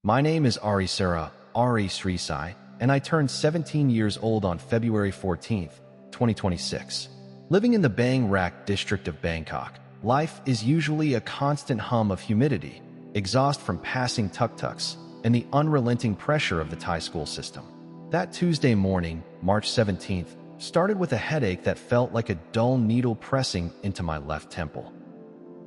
My name is Ari Srisai, and I turned 17 years old on February 14th, 2026. Living in the Bang Rak district of Bangkok, life is usually a constant hum of humidity, exhaust from passing tuk-tuks, and the unrelenting pressure of the Thai school system. That Tuesday morning, March 17th, started with a headache that felt like a dull needle pressing into my left temple.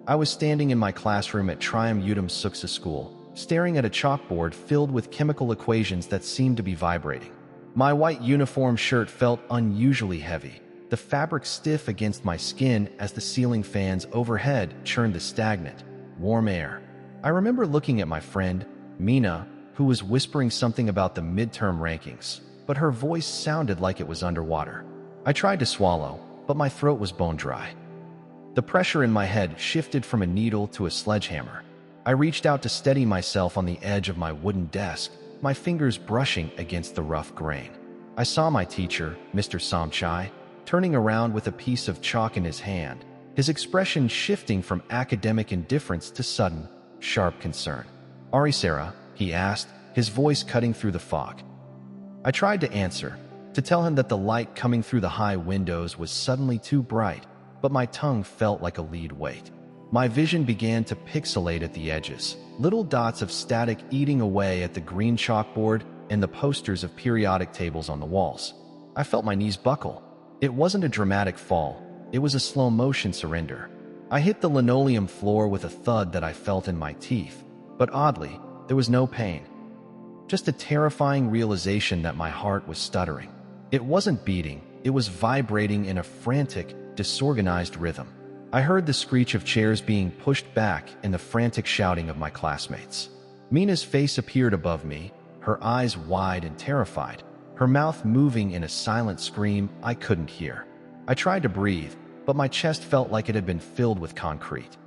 I was standing in my classroom at Trium Udom Suksa School, staring at a chalkboard filled with chemical equations that seemed to be vibrating. My white uniform shirt felt unusually heavy, the fabric stiff against my skin as the ceiling fans overhead churned the stagnant, warm air. I remember looking at my friend, Mina, who was whispering something about the midterm rankings, but her voice sounded like it was underwater. I tried to swallow, but my throat was bone dry. The pressure in my head shifted from a needle to a sledgehammer. I reached out to steady myself on the edge of my wooden desk, my fingers brushing against the rough grain. I saw my teacher, Mr. Somchai, turning around with a piece of chalk in his hand, his expression shifting from academic indifference to sudden, sharp concern. "Ari Sarah?" he asked, his voice cutting through the fog. I tried to answer, to tell him that the light coming through the high windows was suddenly too bright, but my tongue felt like a lead weight. My vision began to pixelate at the edges, little dots of static eating away at the green chalkboard and the posters of periodic tables on the walls. I felt my knees buckle. It wasn't a dramatic fall, it was a slow-motion surrender. I hit the linoleum floor with a thud that I felt in my teeth, but oddly, there was no pain. Just a terrifying realization that my heart was stuttering. It wasn't beating, it was vibrating in a frantic, disorganized rhythm. I heard the screech of chairs being pushed back and the frantic shouting of my classmates. Mina's face appeared above me, her eyes wide and terrified, her mouth moving in a silent scream I couldn't hear. I tried to breathe, but my chest felt like it had been filled with concrete.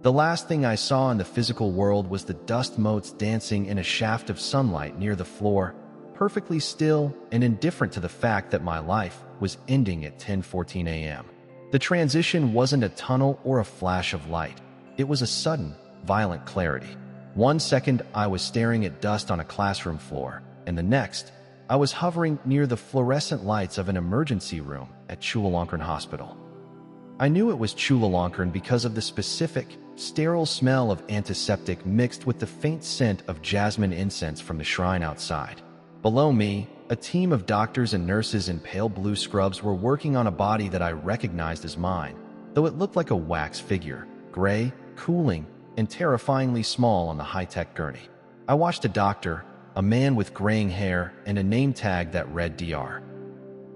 The last thing I saw in the physical world was the dust motes dancing in a shaft of sunlight near the floor, perfectly still and indifferent to the fact that my life was ending at 10:14 a.m. The transition wasn't a tunnel or a flash of light. It was a sudden, violent clarity. 1 second, I was staring at dust on a classroom floor, and the next, I was hovering near the fluorescent lights of an emergency room at Chulalongkorn Hospital. I knew it was Chulalongkorn because of the specific, sterile smell of antiseptic mixed with the faint scent of jasmine incense from the shrine outside. Below me, a team of doctors and nurses in pale blue scrubs were working on a body that I recognized as mine, though it looked like a wax figure, gray, cooling, and terrifyingly small on the high-tech gurney. I watched a doctor, a man with graying hair and a name tag that read Dr.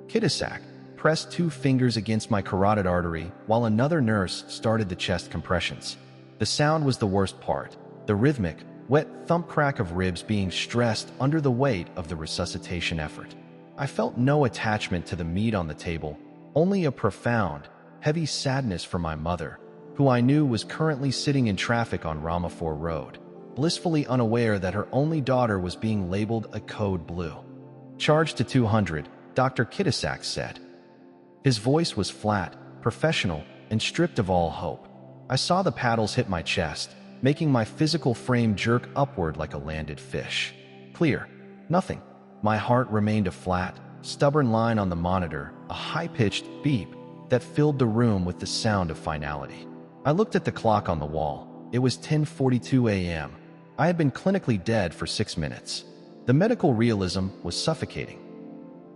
Kitasak, press 2 fingers against my carotid artery while another nurse started the chest compressions. The sound was the worst part, the rhythmic, wet thump crack of ribs being stressed under the weight of the resuscitation effort. I felt no attachment to the meat on the table, only a profound, heavy sadness for my mother, who I knew was currently sitting in traffic on Ramaphore Road, blissfully unaware that her only daughter was being labeled a code blue. "Charged to 200, Dr. Kitasak said." His voice was flat, professional, and stripped of all hope. I saw the paddles hit my chest, making my physical frame jerk upward like a landed fish. Clear. Nothing. My heart remained a flat, stubborn line on the monitor, a high-pitched beep that filled the room with the sound of finality. I looked at the clock on the wall. It was 10:42 a.m. I had been clinically dead for 6 minutes. The medical realism was suffocating.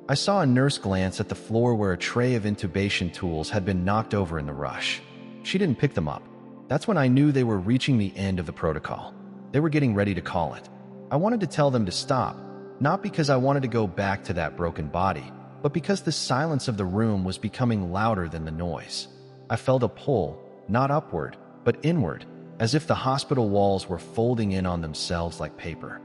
I saw a nurse glance at the floor where a tray of intubation tools had been knocked over in the rush. She didn't pick them up. That's when I knew they were reaching the end of the protocol. They were getting ready to call it. I wanted to tell them to stop, not because I wanted to go back to that broken body, but because the silence of the room was becoming louder than the noise. I felt a pull, not upward, but inward, as if the hospital walls were folding in on themselves like paper.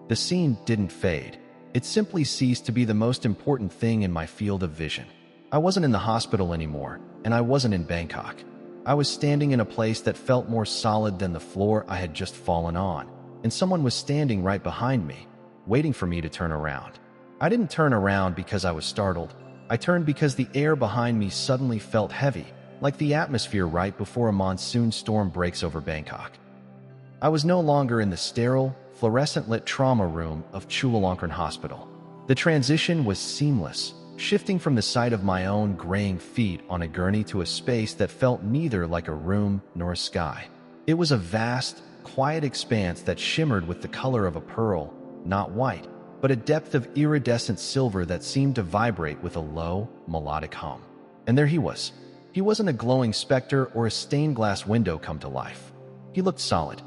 The scene didn't fade. It simply ceased to be the most important thing in my field of vision. I wasn't in the hospital anymore, and I wasn't in Bangkok. I was standing in a place that felt more solid than the floor I had just fallen on, and someone was standing right behind me, waiting for me to turn around. I didn't turn around because I was startled. I turned because the air behind me suddenly felt heavy, like the atmosphere right before a monsoon storm breaks over Bangkok. I was no longer in the sterile, fluorescent-lit trauma room of Chulalongkorn Hospital. The transition was seamless, shifting from the sight of my own graying feet on a gurney to a space that felt neither like a room nor a sky. It was a vast, quiet expanse that shimmered with the color of a pearl, not white, but a depth of iridescent silver that seemed to vibrate with a low, melodic hum. And there he was. He wasn't a glowing specter or a stained glass window come to life. He looked solid.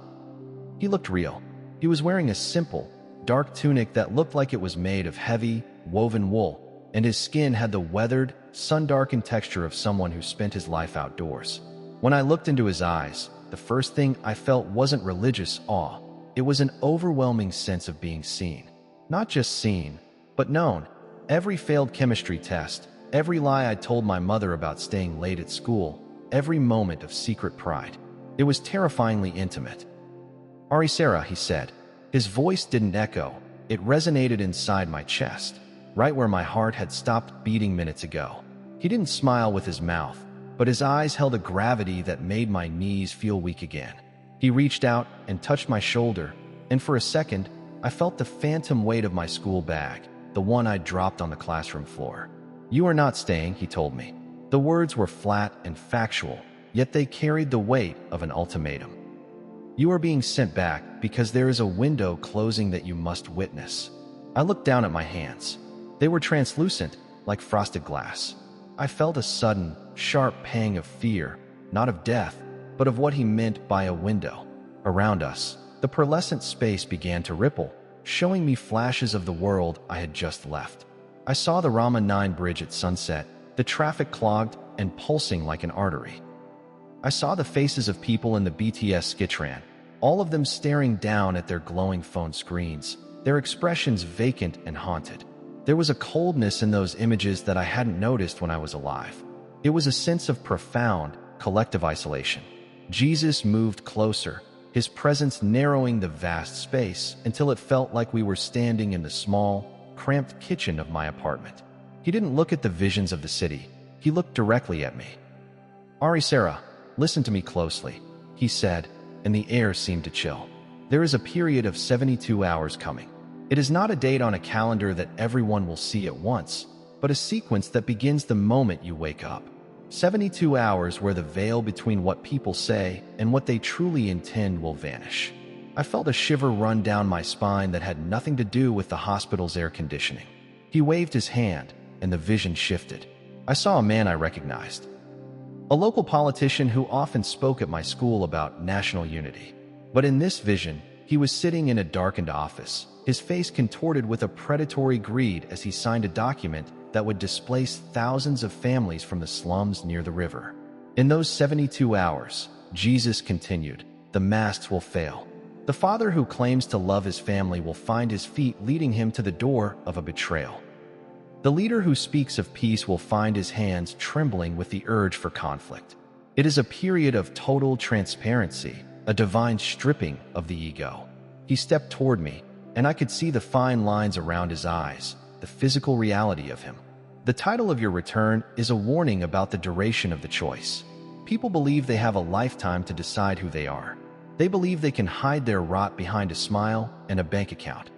He looked real. He was wearing a simple, dark tunic that looked like it was made of heavy, woven wool, and his skin had the weathered, sun-darkened texture of someone who spent his life outdoors. When I looked into his eyes, the first thing I felt wasn't religious awe. It was an overwhelming sense of being seen. Not just seen, but known. Every failed chemistry test, every lie I told my mother about staying late at school, every moment of secret pride. It was terrifyingly intimate. "Ari Sarah," he said. His voice didn't echo. It resonated inside my chest, right where my heart had stopped beating minutes ago. He didn't smile with his mouth, but his eyes held a gravity that made my knees feel weak again. He reached out and touched my shoulder, and for a second, I felt the phantom weight of my school bag, the one I'd dropped on the classroom floor. "You are not staying," he told me. The words were flat and factual, yet they carried the weight of an ultimatum. "You are being sent back because there is a window closing that you must witness." I looked down at my hands. They were translucent, like frosted glass. I felt a sudden, sharp pang of fear, not of death, but of what he meant by a window. Around us, the pearlescent space began to ripple, showing me flashes of the world I had just left. I saw the Rama 9 bridge at sunset, the traffic clogged and pulsing like an artery. I saw the faces of people in the BTS Skitran, all of them staring down at their glowing phone screens, their expressions vacant and haunted. There was a coldness in those images that I hadn't noticed when I was alive. It was a sense of profound, collective isolation. Jesus moved closer, his presence narrowing the vast space until it felt like we were standing in the small, cramped kitchen of my apartment. He didn't look at the visions of the city. He looked directly at me. "Ari Sarah, listen to me closely," he said, and the air seemed to chill. "There is a period of 72 hours coming. It is not a date on a calendar that everyone will see at once, but a sequence that begins the moment you wake up. 72 hours where the veil between what people say and what they truly intend will vanish." I felt a shiver run down my spine that had nothing to do with the hospital's air conditioning. He waved his hand, and the vision shifted. I saw a man I recognized. A local politician who often spoke at my school about national unity. But in this vision, he was sitting in a darkened office, his face contorted with a predatory greed as he signed a document that would displace thousands of families from the slums near the river. In those 72 hours, Jesus continued, the masks will fail. The father who claims to love his family will find his feet leading him to the door of a betrayal. The leader who speaks of peace will find his hands trembling with the urge for conflict. It is a period of total transparency, a divine stripping of the ego. He stepped toward me, and I could see the fine lines around his eyes, the physical reality of him. The title of your return is a warning about the duration of the choice. People believe they have a lifetime to decide who they are. They believe they can hide their rot behind a smile and a bank account.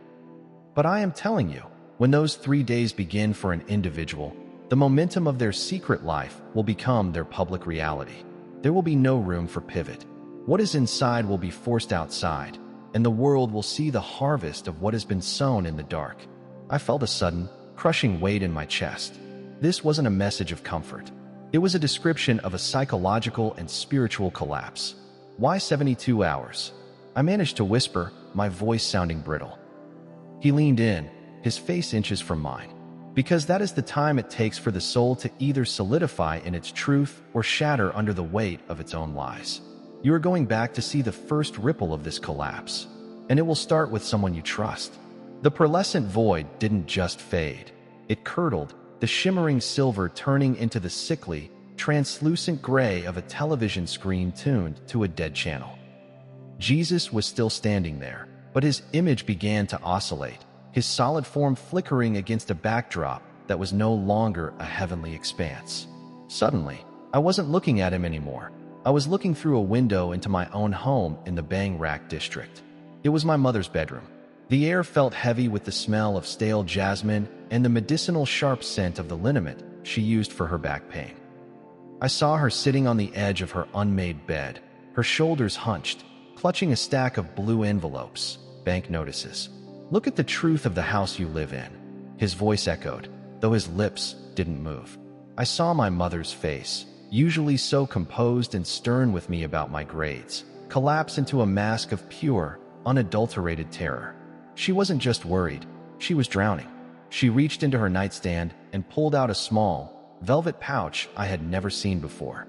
But I am telling you, when those 3 days begin for an individual, the momentum of their secret life will become their public reality. There will be no room for pivot. What is inside will be forced outside, and the world will see the harvest of what has been sown in the dark. I felt a sudden, crushing weight in my chest. This wasn't a message of comfort. It was a description of a psychological and spiritual collapse. Why 72 hours? I managed to whisper, my voice sounding brittle. He leaned in, his face inches from mine. Because that is the time it takes for the soul to either solidify in its truth or shatter under the weight of its own lies. You are going back to see the first ripple of this collapse, and it will start with someone you trust. The pearlescent void didn't just fade. It curdled, the shimmering silver turning into the sickly, translucent gray of a television screen tuned to a dead channel. Jesus was still standing there, but his image began to oscillate, his solid form flickering against a backdrop that was no longer a heavenly expanse. Suddenly, I wasn't looking at him anymore. I was looking through a window into my own home in the Bang Rak district. It was my mother's bedroom. The air felt heavy with the smell of stale jasmine and the medicinal sharp scent of the liniment she used for her back pain. I saw her sitting on the edge of her unmade bed, her shoulders hunched, clutching a stack of blue envelopes, bank notices. "Look at the truth of the house you live in," his voice echoed, though his lips didn't move. I saw my mother's face, usually so composed and stern with me about my grades, collapse into a mask of pure, unadulterated terror. She wasn't just worried, she was drowning. She reached into her nightstand and pulled out a small, velvet pouch I had never seen before.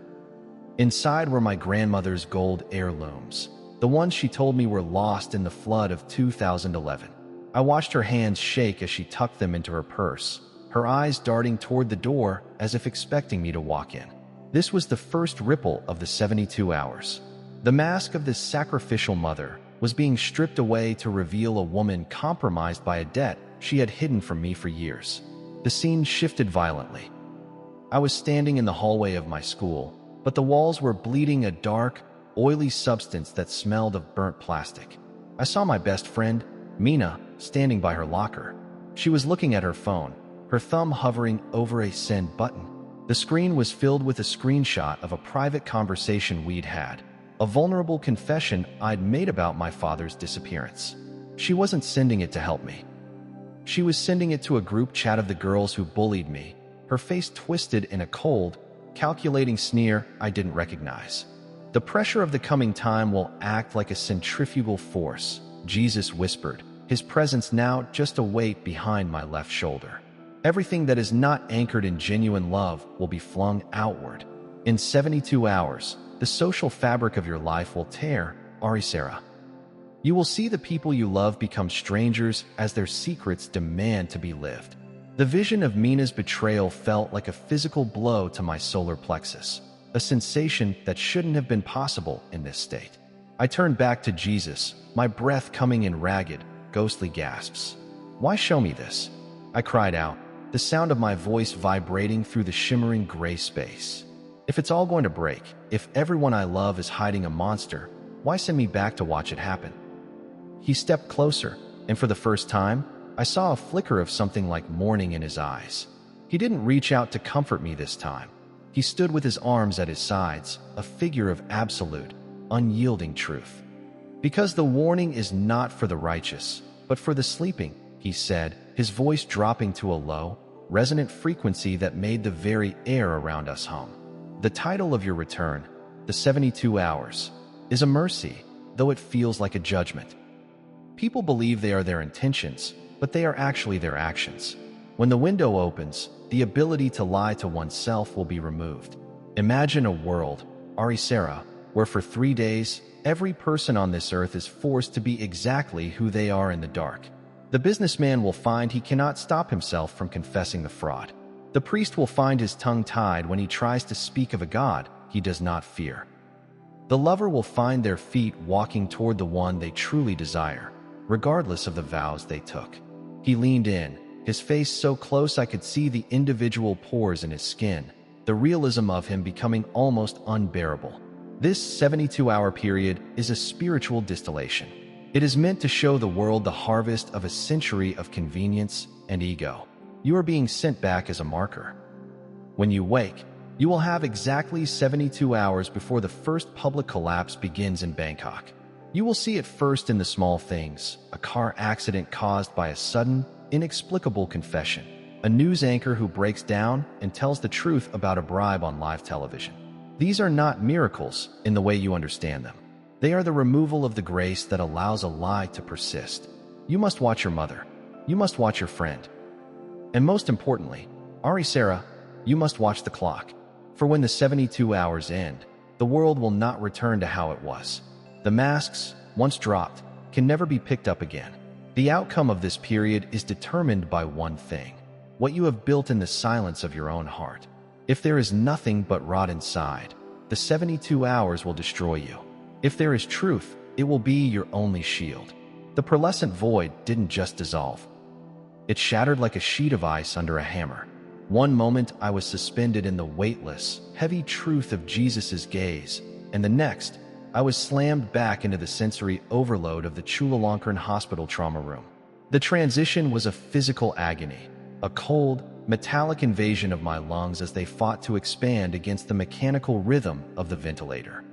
Inside were my grandmother's gold heirlooms, the ones she told me were lost in the flood of 2011. I watched her hands shake as she tucked them into her purse, her eyes darting toward the door as if expecting me to walk in. This was the first ripple of the 72 hours. The mask of this sacrificial mother was being stripped away to reveal a woman compromised by a debt she had hidden from me for years. The scene shifted violently. I was standing in the hallway of my school, but the walls were bleeding a dark, oily substance that smelled of burnt plastic. I saw my best friend, Mina, standing by her locker. She was looking at her phone, her thumb hovering over a send button. The screen was filled with a screenshot of a private conversation we'd had, a vulnerable confession I'd made about my father's disappearance. She wasn't sending it to help me. She was sending it to a group chat of the girls who bullied me, her face twisted in a cold, calculating sneer I didn't recognize. "The pressure of the coming time will act like a centrifugal force," Jesus whispered, his presence now just a weight behind my left shoulder. "Everything that is not anchored in genuine love will be flung outward. In 72 hours, the social fabric of your life will tear, Arisera. You will see the people you love become strangers as their secrets demand to be lived." The vision of Mina's betrayal felt like a physical blow to my solar plexus, a sensation that shouldn't have been possible in this state. I turned back to Jesus, my breath coming in ragged, ghostly gasps. "Why show me this?" I cried out, the sound of my voice vibrating through the shimmering gray space. "If it's all going to break, if everyone I love is hiding a monster, why send me back to watch it happen?" He stepped closer, and for the first time, I saw a flicker of something like mourning in his eyes. He didn't reach out to comfort me this time. He stood with his arms at his sides, a figure of absolute, unyielding truth. "Because the warning is not for the righteous, but for the sleeping," he said, his voice dropping to a low, resonant frequency that made the very air around us hum. "The title of your return, the 72 hours, is a mercy, though it feels like a judgment. People believe they are their intentions, but they are actually their actions. When the window opens, the ability to lie to oneself will be removed. Imagine a world, Arisera, where for 3 days, every person on this earth is forced to be exactly who they are in the dark. The businessman will find he cannot stop himself from confessing the fraud. The priest will find his tongue tied when he tries to speak of a God he does not fear. The lover will find their feet walking toward the one they truly desire, regardless of the vows they took." He leaned in, his face so close I could see the individual pores in his skin, the realism of him becoming almost unbearable. This 72-hour period is a spiritual distillation. It is meant to show the world the harvest of a century of convenience and ego. You are being sent back as a marker. When you wake, you will have exactly 72 hours before the first public collapse begins in Bangkok. You will see it first in the small things, a car accident caused by a sudden, inexplicable confession, a news anchor who breaks down and tells the truth about a bribe on live television. These are not miracles in the way you understand them. They are the removal of the grace that allows a lie to persist. You must watch your mother. You must watch your friend. And most importantly, Arisera, you must watch the clock. For when the 72 hours end, the world will not return to how it was. The masks, once dropped, can never be picked up again. The outcome of this period is determined by one thing: what you have built in the silence of your own heart. If there is nothing but rot inside, the 72 hours will destroy you. If there is truth, it will be your only shield. The pearlescent void didn't just dissolve. It shattered like a sheet of ice under a hammer. One moment I was suspended in the weightless, heavy truth of Jesus' gaze, and the next, I was slammed back into the sensory overload of the Chulalongkorn Hospital trauma room. The transition was a physical agony, a cold, metallic invasion of my lungs as they fought to expand against the mechanical rhythm of the ventilator.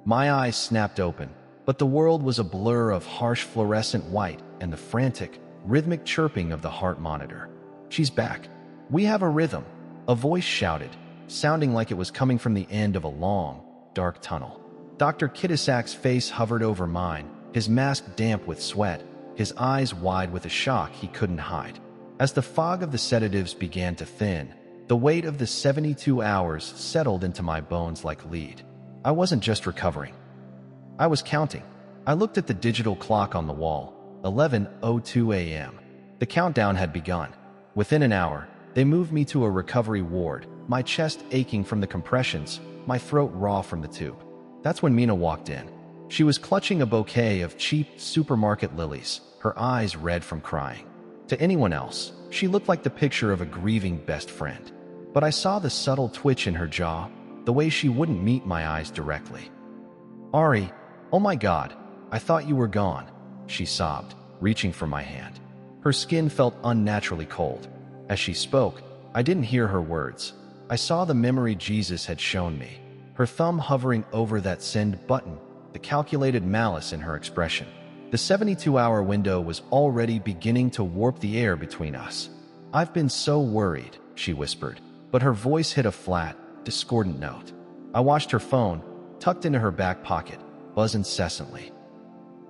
My eyes snapped open, but the world was a blur of harsh fluorescent white and the frantic, rhythmic chirping of the heart monitor. "She's back. We have a rhythm," a voice shouted, sounding like it was coming from the end of a long, dark tunnel. Dr. Kitasak's face hovered over mine, his mask damp with sweat, his eyes wide with a shock he couldn't hide. As the fog of the sedatives began to thin, the weight of the 72 hours settled into my bones like lead. I wasn't just recovering. I was counting. I looked at the digital clock on the wall, 11:02 a.m. The countdown had begun. Within an hour, they moved me to a recovery ward, my chest aching from the compressions, my throat raw from the tube. That's when Mina walked in. She was clutching a bouquet of cheap supermarket lilies, her eyes red from crying. To anyone else, she looked like the picture of a grieving best friend. But I saw the subtle twitch in her jaw, the way she wouldn't meet my eyes directly. "Ari, oh my God, I thought you were gone," she sobbed, reaching for my hand. Her skin felt unnaturally cold. As she spoke, I didn't hear her words. I saw the memory Jesus had shown me, her thumb hovering over that send button, the calculated malice in her expression. The 72-hour window was already beginning to warp the air between us. "I've been so worried," she whispered, but her voice hit a flat, discordant note. I watched her phone, tucked into her back pocket, buzz incessantly.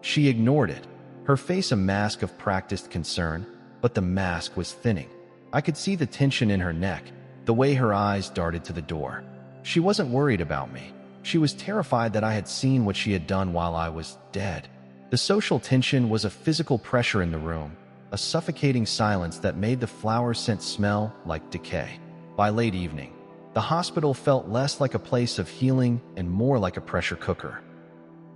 She ignored it, her face a mask of practiced concern, but the mask was thinning. I could see the tension in her neck, the way her eyes darted to the door. She wasn't worried about me. She was terrified that I had seen what she had done while I was dead. The social tension was a physical pressure in the room, a suffocating silence that made the flower scent smell like decay. By late evening, the hospital felt less like a place of healing and more like a pressure cooker.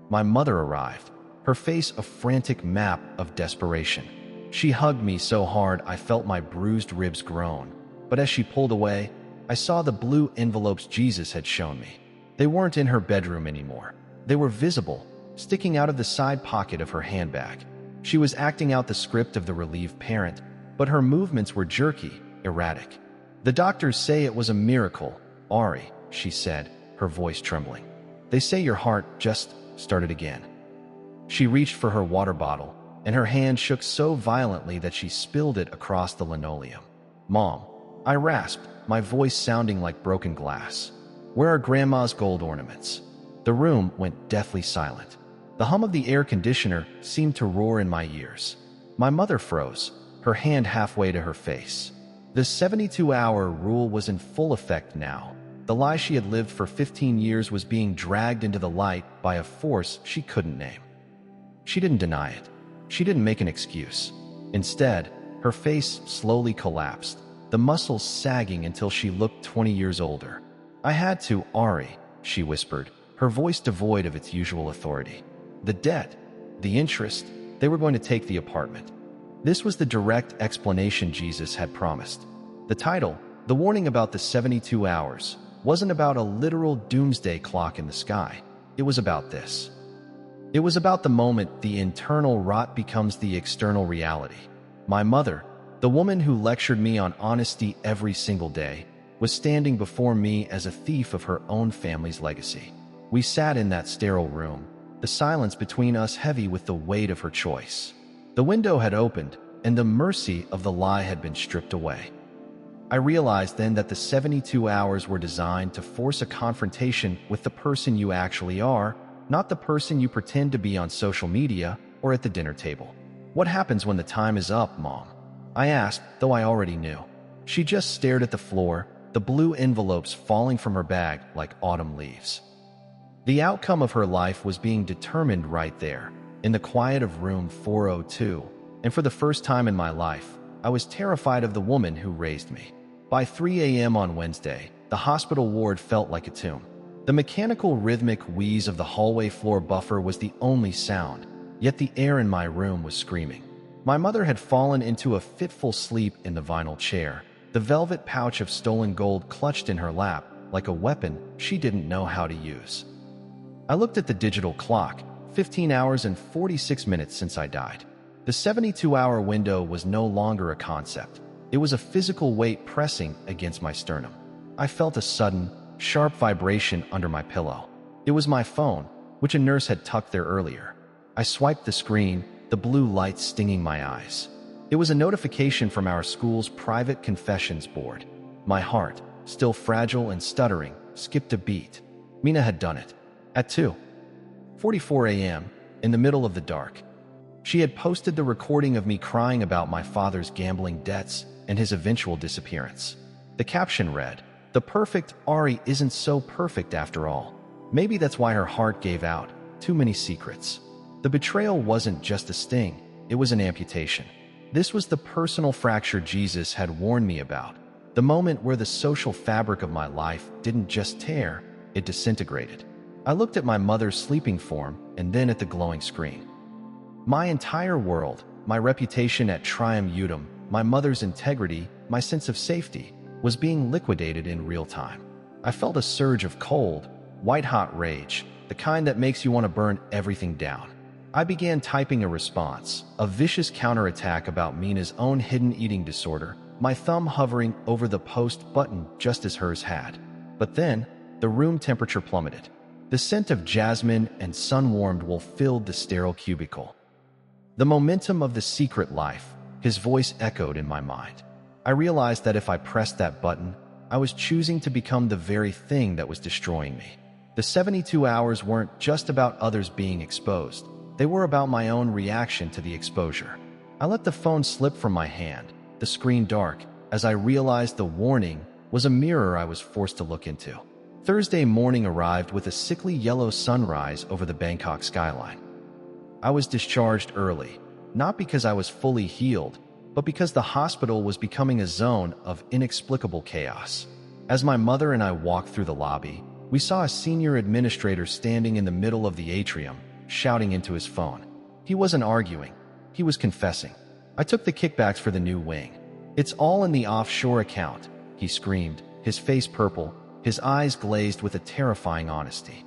My mother arrived, her face a frantic map of desperation. She hugged me so hard I felt my bruised ribs groan, but as she pulled away, I saw the blue envelopes Jesus had shown me. They weren't in her bedroom anymore. They were visible, sticking out of the side pocket of her handbag. She was acting out the script of the relieved parent, but her movements were jerky, erratic. "The doctors say it was a miracle, Ari," she said, her voice trembling. "They say your heart just started again." She reached for her water bottle, and her hand shook so violently that she spilled it across the linoleum. "Mom," I rasped, my voice sounding like broken glass. "Where are Grandma's gold ornaments?" The room went deathly silent. The hum of the air conditioner seemed to roar in my ears. My mother froze, her hand halfway to her face. The 72-hour rule was in full effect now. The lie she had lived for 15 years was being dragged into the light by a force she couldn't name. She didn't deny it. She didn't make an excuse. Instead, her face slowly collapsed, the muscles sagging until she looked 20 years older. "I had to, Ari," she whispered, her voice devoid of its usual authority. "The debt, the interest, they were going to take the apartment." This was the direct explanation Jesus had promised. The title, the warning about the 72 hours, wasn't about a literal doomsday clock in the sky. It was about this. It was about the moment the internal rot becomes the external reality. My mother, the woman who lectured me on honesty every single day, was standing before me as a thief of her own family's legacy. We sat in that sterile room, the silence between us heavy with the weight of her choice. The window had opened, and the mercy of the lie had been stripped away. I realized then that the 72 hours were designed to force a confrontation with the person you actually are, not the person you pretend to be on social media or at the dinner table. "What happens when the time is up, Mom?" I asked, though I already knew. She just stared at the floor, the blue envelopes falling from her bag like autumn leaves. The outcome of her life was being determined right there, in the quiet of room 402, and for the first time in my life, I was terrified of the woman who raised me. By 3 a.m. on Wednesday, the hospital ward felt like a tomb. The mechanical rhythmic wheeze of the hallway floor buffer was the only sound, yet the air in my room was screaming. My mother had fallen into a fitful sleep in the vinyl chair, the velvet pouch of stolen gold clutched in her lap like a weapon she didn't know how to use. I looked at the digital clock, 15 hours and 46 minutes since I died. The 72-hour window was no longer a concept. It was a physical weight pressing against my sternum. I felt a sudden, sharp vibration under my pillow. It was my phone, which a nurse had tucked there earlier. I swiped the screen, the blue light stinging my eyes. It was a notification from our school's private confessions board. My heart, still fragile and stuttering, skipped a beat. Mina had done it. At 2:44 a.m., in the middle of the dark. She had posted the recording of me crying about my father's gambling debts and his eventual disappearance. The caption read, "The perfect Ari isn't so perfect after all. Maybe that's why her heart gave out. Too many secrets." The betrayal wasn't just a sting, it was an amputation. This was the personal fracture Jesus had warned me about. The moment where the social fabric of my life didn't just tear, it disintegrated. I looked at my mother's sleeping form and then at the glowing screen. My entire world, my reputation at Trium Udum, my mother's integrity, my sense of safety, was being liquidated in real time. I felt a surge of cold, white-hot rage, the kind that makes you want to burn everything down. I began typing a response, a vicious counterattack about Mina's own hidden eating disorder, my thumb hovering over the post button just as hers had. But then, the room temperature plummeted. The scent of jasmine and sun-warmed wool filled the sterile cubicle. The momentum of the secret life, his voice echoed in my mind. I realized that if I pressed that button, I was choosing to become the very thing that was destroying me. The 72 hours weren't just about others being exposed. They were about my own reaction to the exposure. I let the phone slip from my hand, the screen dark, as I realized the warning was a mirror I was forced to look into. Thursday morning arrived with a sickly yellow sunrise over the Bangkok skyline. I was discharged early, not because I was fully healed, but because the hospital was becoming a zone of inexplicable chaos. As my mother and I walked through the lobby, we saw a senior administrator standing in the middle of the atrium, shouting into his phone. He wasn't arguing, he was confessing. I took the kickbacks for the new wing. "It's all in the offshore account," he screamed, his face purple, his eyes glazed with a terrifying honesty.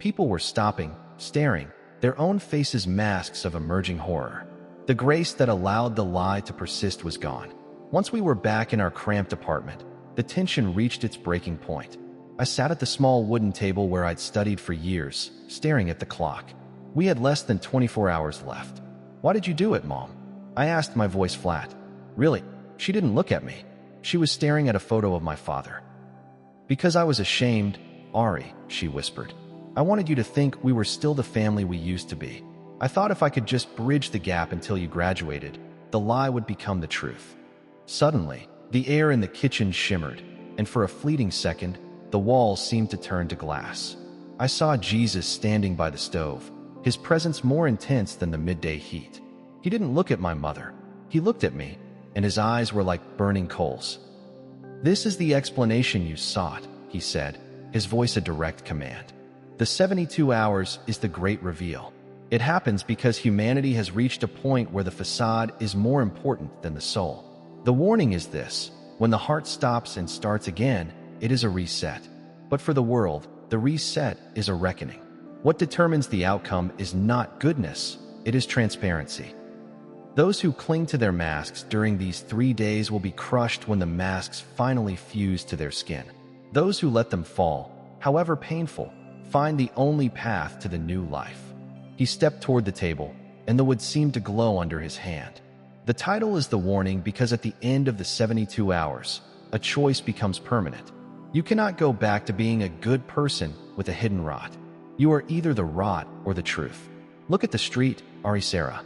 People were stopping, staring, their own faces masks of emerging horror. The grace that allowed the lie to persist was gone. Once we were back in our cramped apartment, the tension reached its breaking point. I sat at the small wooden table where I'd studied for years, staring at the clock. We had less than 24 hours left. "Why did you do it, Mom?" I asked, my voice flat. "Really?" She didn't look at me. She was staring at a photo of my father. "Because I was ashamed, Ari," she whispered. "I wanted you to think we were still the family we used to be. I thought if I could just bridge the gap until you graduated, the lie would become the truth." Suddenly, the air in the kitchen shimmered, and for a fleeting second, the walls seemed to turn to glass. I saw Jesus standing by the stove, his presence more intense than the midday heat. He didn't look at my mother. He looked at me, and his eyes were like burning coals. "This is the explanation you sought," he said, his voice a direct command. "The 72 hours is the great reveal. It happens because humanity has reached a point where the facade is more important than the soul. The warning is this: when the heart stops and starts again, it is a reset. But for the world, the reset is a reckoning. What determines the outcome is not goodness, it is transparency. Those who cling to their masks during these 3 days will be crushed when the masks finally fuse to their skin. Those who let them fall, however painful, find the only path to the new life." He stepped toward the table, and the wood seemed to glow under his hand. The title is the warning because at the end of the 72 hours, a choice becomes permanent. You cannot go back to being a good person with a hidden rot. You are either the rot or the truth. Look at the street, Ari Sarah.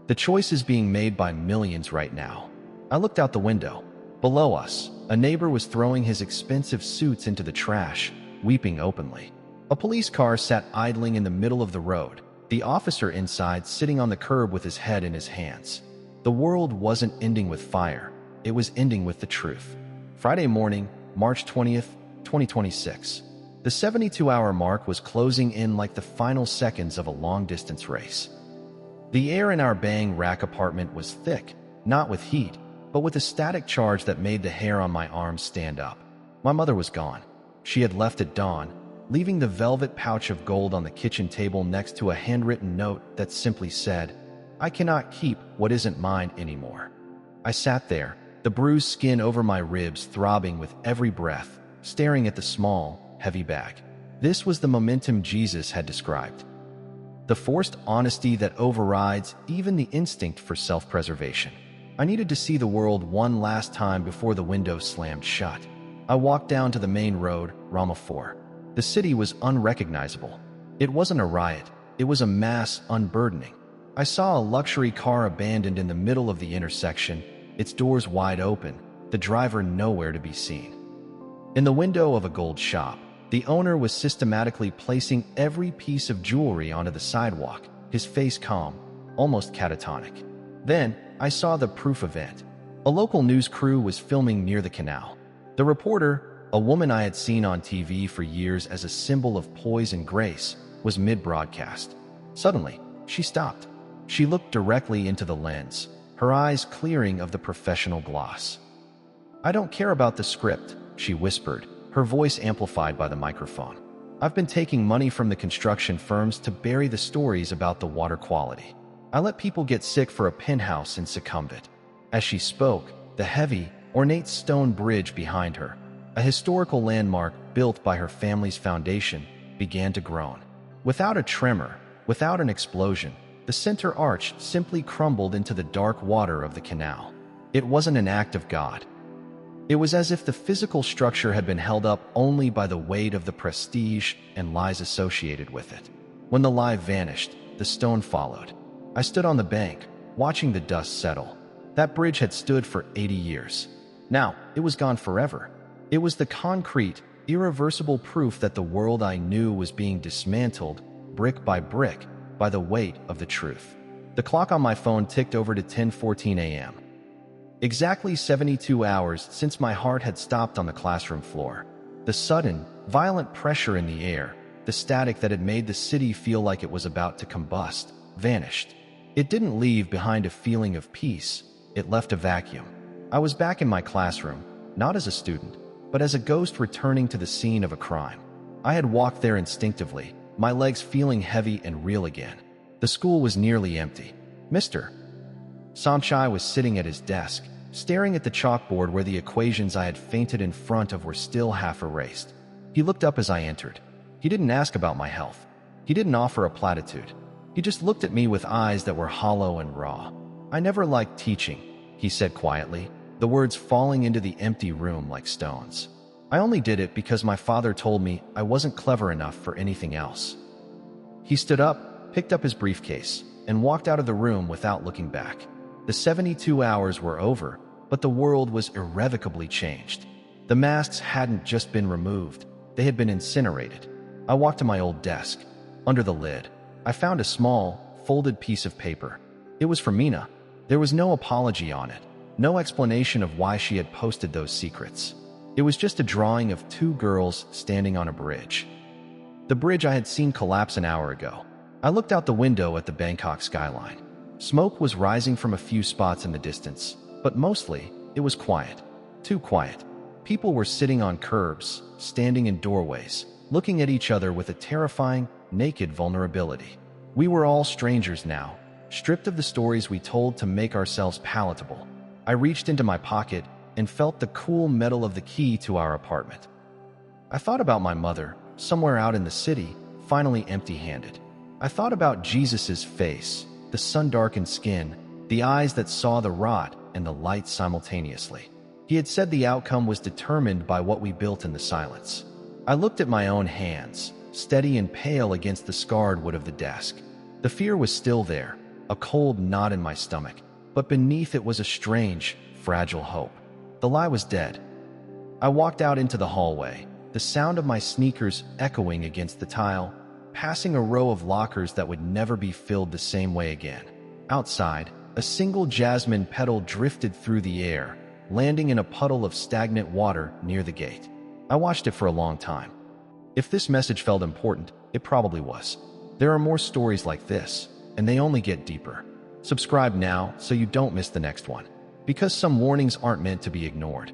The choice is being made by millions right now. I looked out the window. Below us, a neighbor was throwing his expensive suits into the trash, weeping openly. A police car sat idling in the middle of the road, the officer inside sitting on the curb with his head in his hands. The world wasn't ending with fire, it was ending with the truth. Friday morning, March 20th, 2026. The 72-hour mark was closing in like the final seconds of a long-distance race. The air in our Bang Rack apartment was thick, not with heat, but with a static charge that made the hair on my arms stand up. My mother was gone. She had left at dawn, leaving the velvet pouch of gold on the kitchen table next to a handwritten note that simply said, "I cannot keep what isn't mine anymore." I sat there, the bruised skin over my ribs throbbing with every breath, staring at the small, heavy bag. This was the momentum Jesus had described. The forced honesty that overrides even the instinct for self-preservation. I needed to see the world one last time before the window slammed shut. I walked down to the main road, Rama 4. The city was unrecognizable. It wasn't a riot, it was a mass unburdening. I saw a luxury car abandoned in the middle of the intersection, its doors wide open, the driver nowhere to be seen. In the window of a gold shop, the owner was systematically placing every piece of jewelry onto the sidewalk, his face calm, almost catatonic. Then, I saw the proof event. A local news crew was filming near the canal. The reporter, a woman I had seen on TV for years as a symbol of poise and grace, was mid-broadcast. Suddenly, she stopped. She looked directly into the lens, her eyes clearing of the professional gloss. "I don't care about the script," she whispered, her voice amplified by the microphone. "I've been taking money from the construction firms to bury the stories about the water quality. I let people get sick for a penthouse in Succumbit." As she spoke, the heavy, ornate stone bridge behind her, a historical landmark built by her family's foundation, began to groan. Without a tremor, without an explosion, the center arch simply crumbled into the dark water of the canal. It wasn't an act of God. It was as if the physical structure had been held up only by the weight of the prestige and lies associated with it. When the lie vanished, the stone followed. I stood on the bank, watching the dust settle. That bridge had stood for 80 years. Now, it was gone forever. It was the concrete, irreversible proof that the world I knew was being dismantled, brick by brick, by the weight of the truth. The clock on my phone ticked over to 10:14 a.m. Exactly 72 hours since my heart had stopped on the classroom floor. The sudden, violent pressure in the air, the static that had made the city feel like it was about to combust, vanished. It didn't leave behind a feeling of peace, it left a vacuum. I was back in my classroom, not as a student, but as a ghost returning to the scene of a crime. I had walked there instinctively, my legs feeling heavy and real again. The school was nearly empty. Mr. Samchai was sitting at his desk, staring at the chalkboard where the equations I had fainted in front of were still half erased. He looked up as I entered. He didn't ask about my health. He didn't offer a platitude. He just looked at me with eyes that were hollow and raw. "I never liked teaching," he said quietly, the words falling into the empty room like stones. "I only did it because my father told me I wasn't clever enough for anything else." He stood up, picked up his briefcase, and walked out of the room without looking back. The 72 hours were over, but the world was irrevocably changed. The masks hadn't just been removed, they had been incinerated. I walked to my old desk. Under the lid, I found a small, folded piece of paper. It was from Mina. There was no apology on it, no explanation of why she had posted those secrets. It was just a drawing of two girls standing on a bridge. The bridge I had seen collapse an hour ago. I looked out the window at the Bangkok skyline. Smoke was rising from a few spots in the distance, but mostly, it was quiet. Too quiet. People were sitting on curbs, standing in doorways, looking at each other with a terrifying, naked vulnerability. We were all strangers now, stripped of the stories we told to make ourselves palatable. I reached into my pocket and felt the cool metal of the key to our apartment. I thought about my mother, somewhere out in the city, finally empty-handed. I thought about Jesus's face, the sun-darkened skin, the eyes that saw the rot and the light simultaneously. He had said the outcome was determined by what we built in the silence. I looked at my own hands, steady and pale against the scarred wood of the desk. The fear was still there, a cold knot in my stomach, but beneath it was a strange, fragile hope. The lie was dead. I walked out into the hallway, the sound of my sneakers echoing against the tile, passing a row of lockers that would never be filled the same way again. Outside, a single jasmine petal drifted through the air, landing in a puddle of stagnant water near the gate. I watched it for a long time. If this message felt important, it probably was. There are more stories like this, and they only get deeper. Subscribe now so you don't miss the next one, because some warnings aren't meant to be ignored.